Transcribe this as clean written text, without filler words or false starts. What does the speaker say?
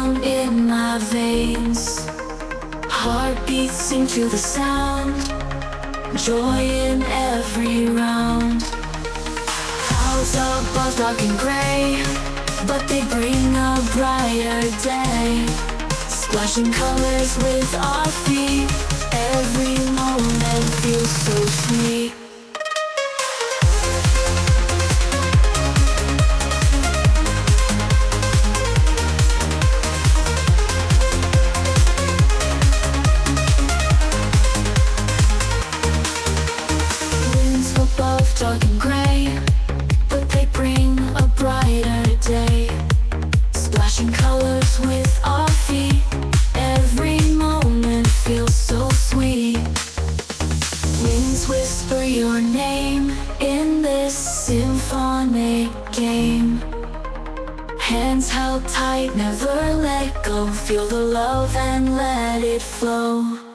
rhythm in my veins. Heartbeats sing to the sound, joy in every round. Clouds above dark and gray, but they bring a brighter day. Splashing colors with our feet, every moment feels so sweet. Winds above dark and gray, but they bring a brighter day. Splashing colors with our feet, every moment feels so sweet. Winds whisper your name in this symphonic game. Hands held tight, never let go. Feel the love and let it flow.